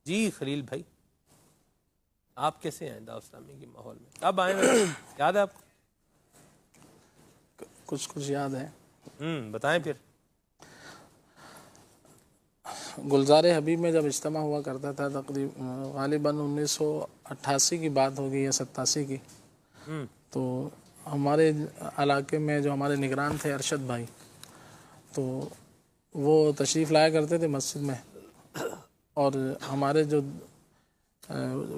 جی خلیل بھائی، آپ کیسے ہیں دعوت اسلامی کے ماحول میں؟ کب آئے ہیں؟ یاد ہے آپ کو؟ کچھ یاد ہے۔ بتائیں پھر۔ گلزار حبیب میں جب اجتماع ہوا کرتا تھا تقریباً غالباً 1988 کی بات ہوگی یا 87 کی، تو ہمارے علاقے میں جو ہمارے نگران تھے ارشد بھائی، تو وہ تشریف لایا کرتے تھے مسجد میں، اور ہمارے جو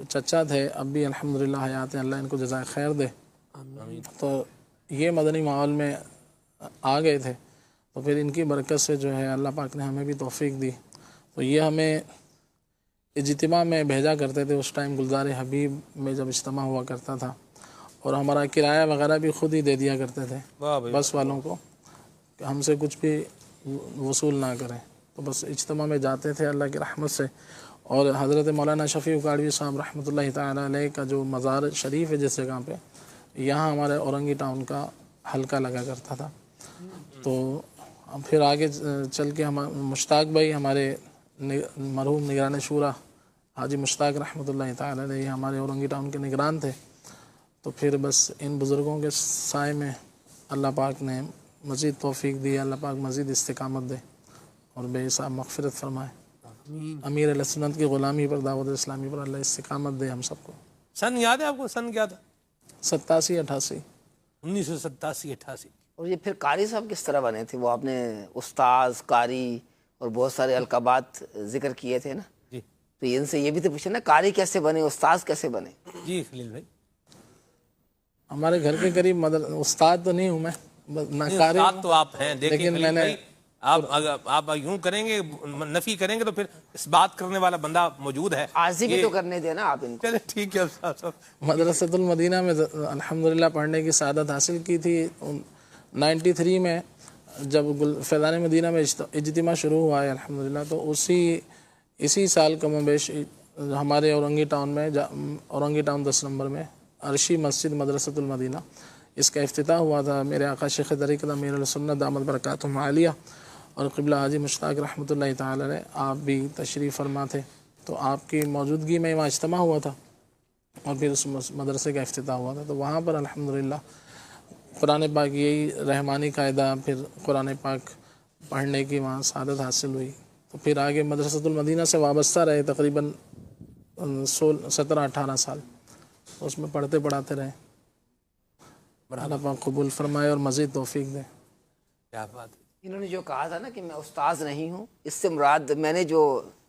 چچا تھے اب بھی الحمدللہ حیات ہیں، اللہ ان کو جزائے خیر دے، تو یہ مدنی ماحول میں آ گئے تھے، تو پھر ان کی برکت سے جو ہے اللہ پاک نے ہمیں بھی توفیق دی، تو یہ ہمیں اجتماع میں بھیجا کرتے تھے۔ اس ٹائم گلزار حبیب میں جب اجتماع ہوا کرتا تھا، اور ہمارا کرایہ وغیرہ بھی خود ہی دے دیا کرتے تھے واہ بھائی، بس والوں کو، کہ ہم سے کچھ بھی وصول نہ کریں، تو بس اجتماع میں جاتے تھے اللہ کی رحمت سے۔ اور حضرت مولانا شفیع اکاڑوی صاحب رحمۃ اللہ تعالی علیہ کا جو مزار شریف ہے جس جگہ پہ، یہاں ہمارے اورنگی ٹاؤن کا حلقہ لگا کرتا تھا۔ تو پھر آگے چل کے ہم مشتاق بھائی، ہمارے مرحوم نگران شورا حاجی مشتاق رحمۃ اللہ تعالی علیہ ہمارے اورنگی ٹاؤن کے نگران تھے، تو پھر بس ان بزرگوں کے سائے میں اللہ پاک نے مزید توفیق دی، اللہ پاک مزید استقامت دے اور بے حساب مغفرت فرمائے۔ امیر علیہ سنت کی غلامی پر، دعوت اسلامی پر اللہ استقامت دے ہم سب کو۔ سن یاد ہے آپ کو؟ سن کیا تھا؟ 87-88۔ 1987-88۔ اور یہ پھر قاری صاحب کس طرح بنے تھے؟ وہ آپ نے استاذ، قاری اور بہت سارے القابات ذکر کیے تھے نا، جی تو ان سے یہ بھی تو پوچھے نا، قاری کیسے بنے، استاذ کیسے بنے؟ جی خلیل بھائی، ہمارے گھر کے قریب استاد تو نہیں ہوں میں، نہ قاری، استاد تو آپ ہیں، دیکھیں لیکن خلیل میں نے بھائی، آپ یوں کریں گے، نفی کریں گے تو پھر اس بات کرنے والا بندہ موجود ہے۔ عاضی بھی تو کرنے دیں نا آپ ان کو۔ چلے ٹھیک ہے استاد صاحب۔ مدرسۃ المدینہ میں الحمدللہ پڑھنے کی سعادت حاصل کی تھی۔ 93 میں جب فیضان مدینہ میں اجتماع شروع ہوا ہے الحمدللہ، تو اسی سال کم و بیش ہمارے اورنگی ٹاؤن میں، اورنگی ٹاؤن 10 نمبر میں عرشی مسجد مدرسۃ المدینہ، اس کا افتتاح ہوا تھا۔ میرے آقا شیخ طریقت امیر السنت دامت برکاتہم عالیہ اور قبلہ حاجی مشتاق رحمۃ اللہ تعالی علیہ، آپ بھی تشریف فرما تھے، تو آپ کی موجودگی میں وہاں اجتماع ہوا تھا، اور پھر اس مدرسے کا افتتاح ہوا تھا، تو وہاں پر الحمدللہ قرآن پاک یہی رحمانی قاعدہ، پھر قرآن پاک پڑھنے کی وہاں سعادت حاصل ہوئی، تو پھر آگے مدرسۃ المدینہ سے وابستہ رہے تقریباً 17-18 سال، اس میں پڑھتے پڑھاتے رہے۔ اللہ پاک قبول فرمائے اور مزید توفیق دے۔ کیا بات ہے۔ انہوں نے جو کہا تھا نا کہ میں استاذ نہیں ہوں، اس سے مراد میں نے جو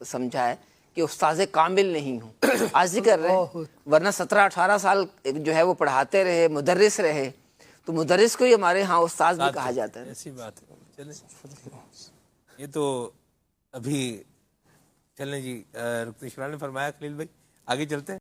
سمجھا ہے کہ استاذ کامل نہیں ہوں، عاضی کر رہے ہیں، ورنہ 17-18 سال جو ہے وہ پڑھاتے رہے، مدرس رہے، تو مدرس کو ہی ہمارے ہاں استاذ بھی کہا جاتا ہے۔ ایسی بات ہے۔ چلیں یہ تو ابھی چلیں جی، رکن شورا نے فرمایا خلیل بھائی، آگے چلتے ہیں۔